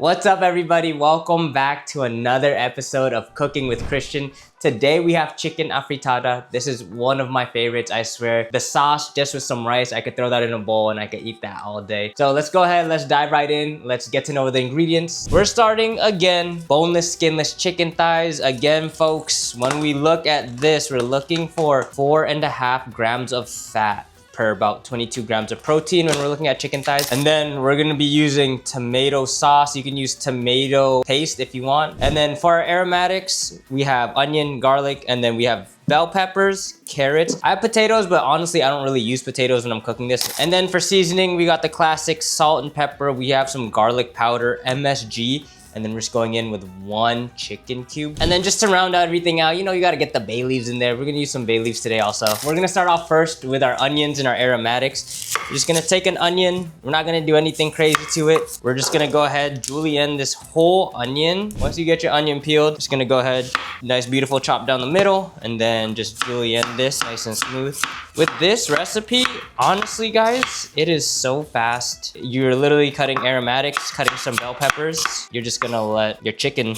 What's up, everybody? Welcome back to another episode of Cooking with Christian. Today we have chicken afritada. This is one of my favorites, I swear. The sauce just with some rice, I could throw that in a bowl and I could eat that all day. So let's go ahead, let's dive right in. Let's get to know the ingredients. We're starting again, boneless, skinless chicken thighs. Again, folks, when we look at this, we're looking for 4.5 grams of fat per about 22 grams of protein when we're looking at chicken thighs. And then we're gonna be using tomato sauce. You can use tomato paste if you want. And then for our aromatics, we have onion, garlic, and then we have bell peppers, carrots. I have potatoes, but honestly, I don't really use potatoes when I'm cooking this. And then for seasoning, we got the classic salt and pepper. We have some garlic powder, MSG. And then we're just going in with 1 chicken cube. And then just to round out everything out, you know, you gotta get the bay leaves in there. We're gonna use some bay leaves today also. We're gonna start off first with our onions and our aromatics. We're just gonna take an onion. We're not gonna do anything crazy to it. We're just gonna go ahead, julienne this whole onion. Once you get your onion peeled, just gonna go ahead, nice beautiful chop down the middle, and then just julienne this nice and smooth. With this recipe, honestly guys, it is so fast. You're literally cutting aromatics, cutting some bell peppers. You're just gonna let your chicken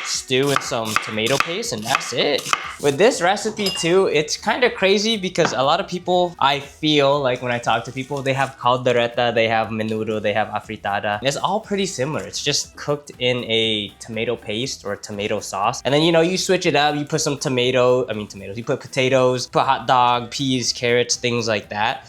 stew in some tomato paste, and that's it. With this recipe too, it's kind of crazy because a lot of people, I feel like when I talk to people, they have caldereta, they have menudo, they have afritada. It's all pretty similar. It's just cooked in a tomato paste or a tomato sauce. And then, you know, you switch it up, you put some tomatoes, you put potatoes, put hot dog, peas, carrots, things like that.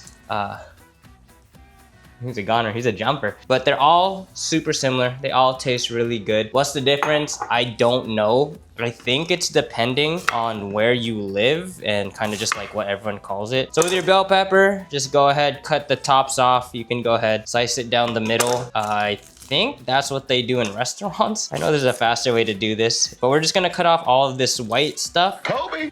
He's a goner, he's a jumper. But they're all super similar. They all taste really good. What's the difference? I don't know. I think it's depending on where you live and kind of just like what everyone calls it. So with your bell pepper, just go ahead, cut the tops off. You can go ahead, slice it down the middle. I think that's what they do in restaurants. I know there's a faster way to do this, but we're just gonna cut off all of this white stuff. Kobe!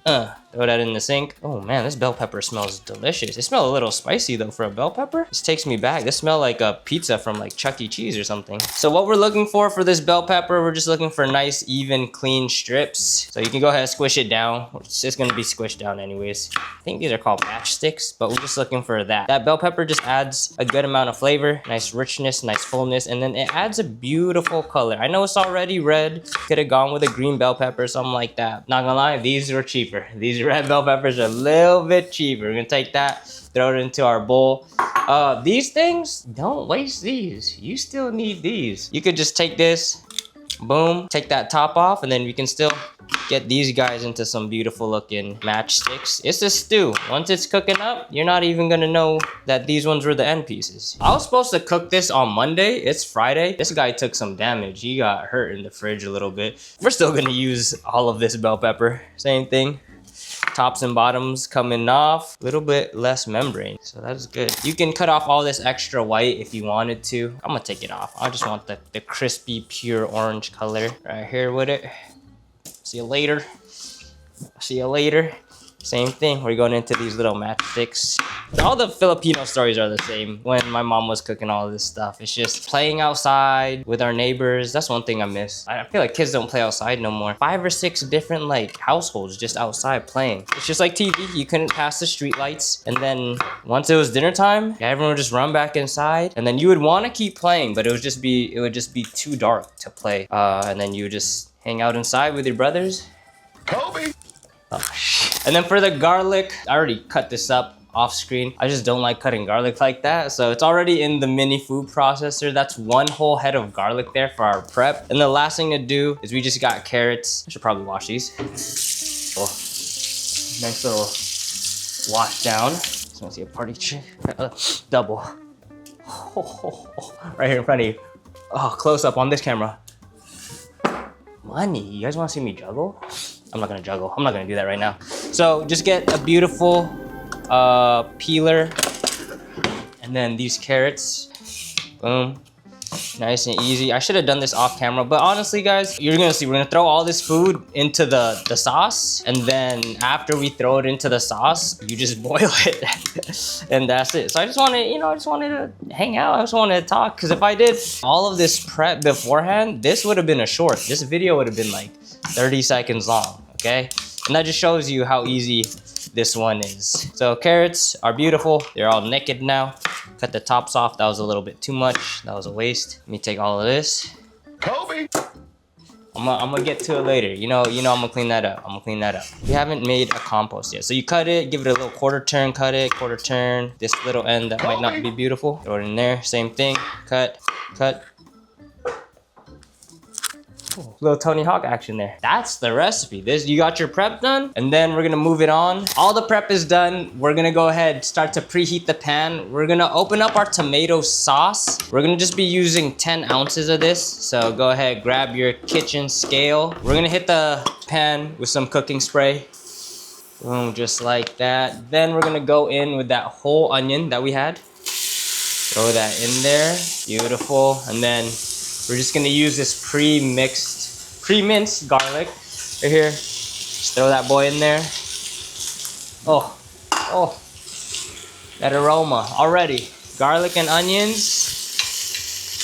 Throw that in the sink. Oh man, this bell pepper smells delicious. It smells a little spicy though for a bell pepper. This takes me back. This smells like a pizza from like Chuck E. Cheese or something. So what we're looking for this bell pepper, we're just looking for nice, even, clean strips. So you can go ahead and squish it down. It's just gonna be squished down anyways. I think these are called matchsticks, but we're just looking for that. That bell pepper just adds a good amount of flavor, nice richness, nice fullness, and then it adds a beautiful color. I know it's already red. Could have gone with a green bell pepper, something like that. Not gonna lie, these were cheaper. These red bell peppers are a little bit cheaper. We're gonna take that, throw it into our bowl. These things, don't waste these. You still need these. You could just take this, boom, take that top off, and then we can still get these guys into some beautiful looking matchsticks. It's a stew. Once it's cooking up, you're not even gonna know that these ones were the end pieces. I was supposed to cook this on Monday. It's Friday. This guy took some damage. He got hurt in the fridge a little bit. We're still gonna use all of this bell pepper. Same thing. Tops and bottoms coming off, a little bit less membrane, so that's good. You can cut off all this extra white if you wanted to. I'm gonna take it off. I just want the crispy, pure orange color right here with it. See you later. See you later. Same thing, we're going into these little matchsticks. All the Filipino stories are the same. When my mom was cooking all this stuff, it's just playing outside with our neighbors. That's one thing I miss. I feel like kids don't play outside no more. 5 or 6 different like households just outside playing. It's just like TV. You couldn't pass the street lights. And then once it was dinner time, everyone would just run back inside. And then you would want to keep playing, but it would just be too dark to play. And then you would just hang out inside with your brothers. Kobe! Oh, shit. And then for the garlic, I already cut this up off screen. I just don't like cutting garlic like that. So it's already in the mini food processor. That's 1 whole head of garlic there for our prep. And the last thing to do is we just got carrots. I should probably wash these. Oh, nice little wash down. Just want to see a party trick. Double. Right here in front of you. Oh, close up on this camera. Money, you guys want to see me juggle? I'm not gonna juggle. I'm not gonna do that right now. So just get a beautiful peeler, and then these carrots, boom, nice and easy. I should have done this off camera, but honestly guys, you're gonna see, we're gonna throw all this food into the sauce, and then after we throw it into the sauce, you just boil it. And that's it. So I just wanted, you know, I just wanted to hang out. I just wanted to talk, because if I did all of this prep beforehand, this would have been a short. This video would have been like 30 seconds long, okay? And that just shows you how easy this one is. So carrots are beautiful. They're all naked now. Cut the tops off. That was a little bit too much. That was a waste. Let me take all of this. I'm gonna get to it later. You know, I'm gonna clean that up. We haven't made a compost yet. So you cut it, give it a little quarter turn, cut it, quarter turn. This little end that might not be beautiful, throw it in there. Same thing, cut. Ooh, little Tony Hawk action there. That's the recipe. You got your prep done, and then we're gonna move it on. All the prep is done. We're gonna go ahead, start to preheat the pan. We're gonna open up our tomato sauce. We're gonna just be using 10 ounces of this. So go ahead, grab your kitchen scale. We're gonna hit the pan with some cooking spray. Boom, just like that. Then we're gonna go in with that whole onion that we had. Throw that in there, beautiful. And then we're just gonna use this pre-minced garlic right here. Just throw that boy in there. Oh, that aroma already. Garlic and onions.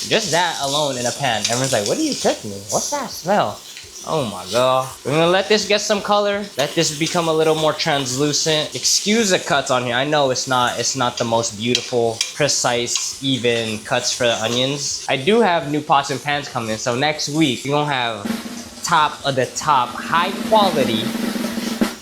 Just that alone in a pan. Everyone's like, what are you cooking? What's that smell? Oh my god. We're gonna let this get some color. Let this become a little more translucent. Excuse the cuts on here. I know it's not the most beautiful, precise, even cuts for the onions. I do have new pots and pans coming, so next week we're gonna have top of the top, high quality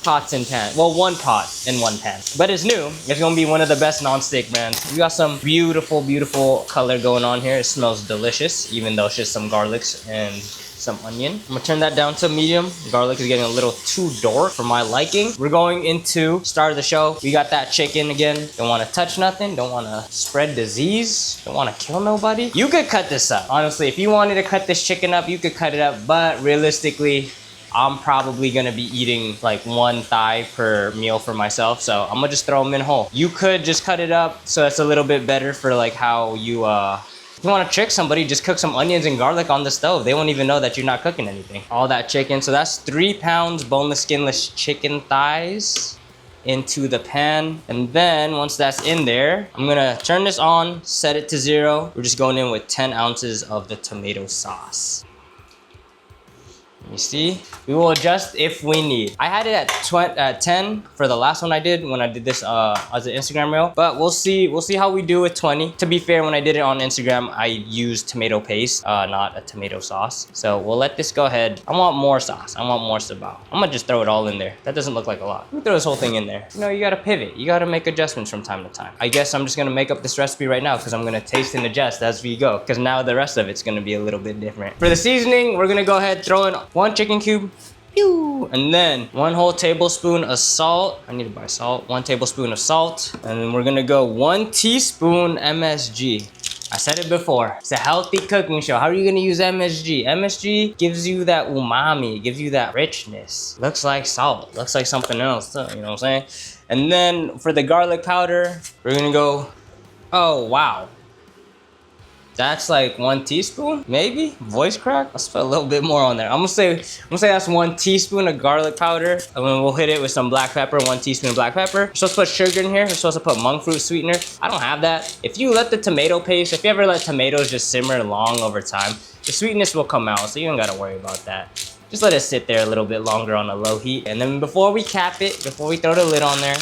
pots and pans. Well, one pot and one pan. But it's new. It's gonna be one of the best non-stick brands. We got some beautiful, beautiful color going on here. It smells delicious, even though it's just some garlics and some onion. I'm gonna turn that down to medium. Garlic is getting a little too dark for my liking. We're going into start of the show. We got that chicken again. Don't wanna touch nothing. Don't wanna spread disease. Don't wanna kill nobody. You could cut this up. Honestly, if you wanted to cut this chicken up, you could cut it up. But realistically, I'm probably gonna be eating like one thigh per meal for myself. So I'm gonna just throw them in whole. You could just cut it up so it's a little bit better for like how you, if you want to trick somebody, just cook some onions and garlic on the stove. They won't even know that you're not cooking anything. All that chicken. So that's 3 pounds boneless, skinless chicken thighs into the pan. And then once that's in there, I'm going to turn this on, set it to 0. We're just going in with 10 ounces of the tomato sauce. You see, we will adjust if we need. I had it at 10 for the last one I did when I did this as an Instagram reel, but we'll see how we do with 20. To be fair, when I did it on Instagram, I used tomato paste, not a tomato sauce. So we'll let this go ahead. I want more sauce. I want more sabao. I'm gonna just throw it all in there. That doesn't look like a lot. Let me throw this whole thing in there. You know, you gotta pivot. You gotta make adjustments from time to time. I guess I'm just gonna make up this recipe right now because I'm gonna taste and adjust as we go, because now the rest of it's gonna be a little bit different. For the seasoning, we're gonna go ahead, throw in 1 chicken cube, and then 1 whole tablespoon of salt. I need to buy salt. 1 tablespoon of salt, and then we're gonna go 1 teaspoon MSG. I said it before, it's a healthy cooking show. How are you gonna use MSG? MSG gives you that umami, it gives you that richness. Looks like salt, looks like something else too, you know what I'm saying? And then for the garlic powder, we're gonna go, oh wow. That's like 1 teaspoon, maybe? Voice crack? Let's put a little bit more on there. I'm gonna say that's 1 teaspoon of garlic powder. And then we'll hit it with some black pepper, 1 teaspoon of black pepper. You're supposed to put sugar in here. You're supposed to put monk fruit sweetener. I don't have that. If you let the tomato paste, if you ever let tomatoes just simmer long over time, the sweetness will come out, so you don't gotta worry about that. Just let it sit there a little bit longer on a low heat. And then before we cap it, before we throw the lid on there,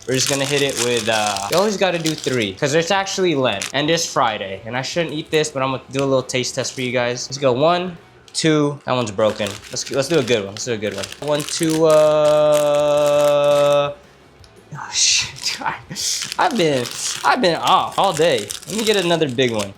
we're just gonna hit it with, you always gotta do 3, because it's actually Lent, and it's Friday, and I shouldn't eat this, but I'm gonna do a little taste test for you guys. Let's go 1, 2, that one's broken. Let's do a good one, let's do a good one. 1, 2, oh shit, I've been off all day. Let me get another big one.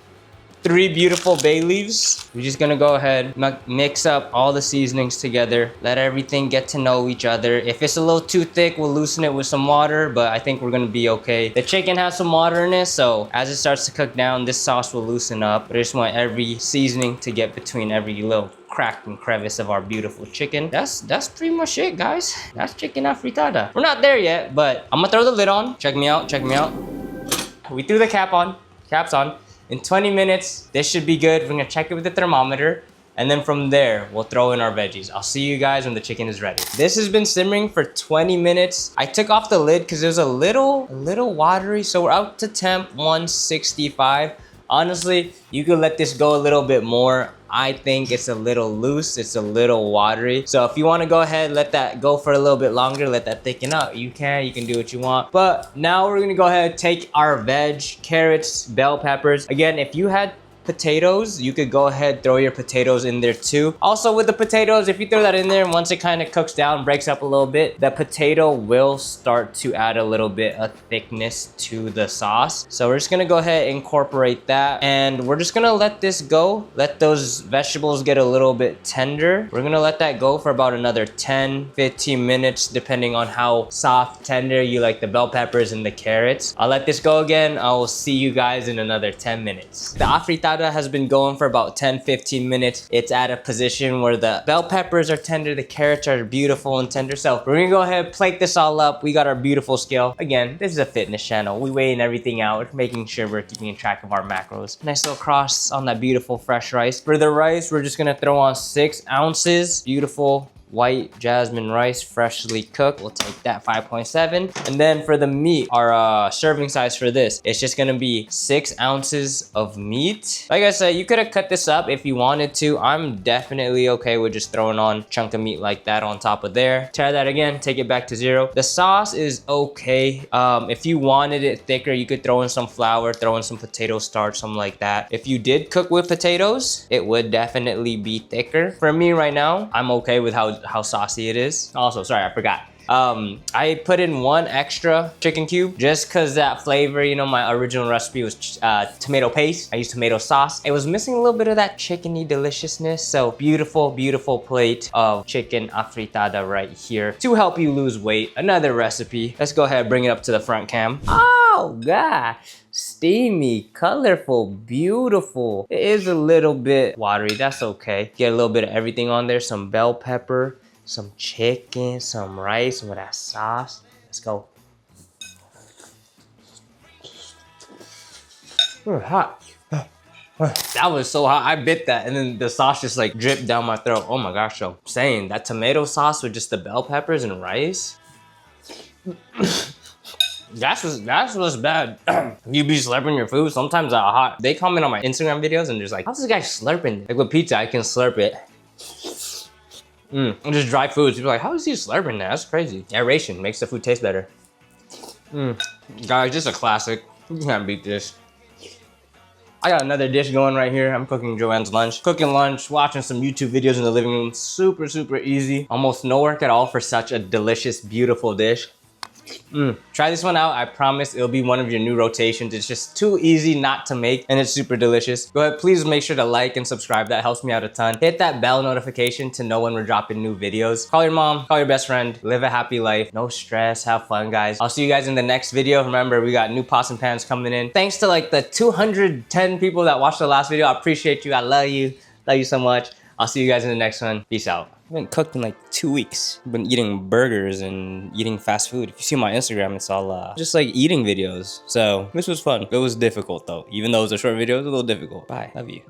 3 beautiful bay leaves. We're just gonna go ahead, mix up all the seasonings together, let everything get to know each other. If it's a little too thick, we'll loosen it with some water, but I think we're gonna be okay. The chicken has some water in it, so as it starts to cook down, this sauce will loosen up. But I just want every seasoning to get between every little crack and crevice of our beautiful chicken. That's pretty much it, guys. That's chicken Afritada. We're not there yet, but I'm gonna throw the lid on. Check me out, check me out. We threw the cap's on. In 20 minutes, this should be good. We're gonna check it with the thermometer, and then from there, we'll throw in our veggies. I'll see you guys when the chicken is ready. This has been simmering for 20 minutes. I took off the lid because it was a little watery, so we're up to temp 165. Honestly, you could let this go a little bit more. I think it's a little loose, it's a little watery. So if you wanna go ahead, let that go for a little bit longer, let that thicken up, you can do what you want. But now we're gonna go ahead, take our veg, carrots, bell peppers. Again, if you had potatoes, you could go ahead, throw your potatoes in there too. Also with the potatoes, if you throw that in there, once it kind of cooks down, breaks up a little bit, the potato will start to add a little bit of thickness to the sauce. So we're just gonna go ahead and incorporate that, and we're just gonna let this go. Let those vegetables get a little bit tender. We're gonna let that go for about another 10-15 minutes, depending on how soft, tender you like the bell peppers and the carrots. I'll let this go again. I will see you guys in another 10 minutes. The afritada has been going for about 10-15 minutes. It's at a position where the bell peppers are tender, the carrots are beautiful and tender. So we're gonna go ahead, plate this all up. We got our beautiful scale. Again, this is a fitness channel. We weighing everything out, making sure we're keeping track of our macros. Nice little cross on that beautiful fresh rice. For the rice, we're just gonna throw on 6 ounces. Beautiful white jasmine rice, freshly cooked. We'll take that 5.7. And then for the meat, our serving size for this, it's just gonna be 6 ounces of meat. Like I said, you could have cut this up if you wanted to. I'm definitely okay with just throwing on a chunk of meat like that on top of there. Try that again, take it back to 0. The sauce is okay. If you wanted it thicker, you could throw in some flour, throw in some potato starch, something like that. If you did cook with potatoes, it would definitely be thicker. For me right now, I'm okay with how saucy it is. Also, sorry, I forgot. I put in 1 extra chicken cube just because that flavor, you know, my original recipe was tomato paste. I used tomato sauce. It was missing a little bit of that chickeny deliciousness. So beautiful, beautiful plate of chicken afritada right here to help you lose weight. Another recipe. Let's go ahead and bring it up to the front cam. Oh gosh. Steamy, colorful, beautiful. It is a little bit watery, that's okay. Get a little bit of everything on there, some bell pepper, some chicken, some rice, some of that sauce. Let's go. Hot. That was so hot, I bit that and then the sauce just like dripped down my throat. Oh my gosh, so I'm saying that tomato sauce with just the bell peppers and rice. That's what's bad. You be slurping your food, sometimes that hot. They comment on my Instagram videos and just like, how's this guy slurping? Like with pizza, I can slurp it. And just dry foods, people are like, how is he slurping that? That's crazy. Aeration makes the food taste better. Guys, just a classic. You can't beat this. I got another dish going right here. I'm cooking Joanne's lunch. Cooking lunch, watching some YouTube videos in the living room. Super, super easy. Almost no work at all for such a delicious, beautiful dish. Try this one out. I promise it'll be one of your new rotations. It's just too easy not to make and it's super delicious. Go ahead, please make sure to like and subscribe. That helps me out a ton. Hit that bell notification to know when we're dropping new videos. Call your mom, call your best friend, live a happy life. No stress, have fun, guys. I'll see you guys in the next video. Remember, we got new pots and pans coming in. Thanks to like the 210 people that watched the last video. I appreciate you. I love you. Love you so much. I'll see you guys in the next one. Peace out. I haven't cooked in like 2 weeks. I've been eating burgers and eating fast food. If you see my Instagram, it's all just like eating videos. So this was fun. It was difficult though. Even though it was a short video, it was a little difficult. Bye. Love you.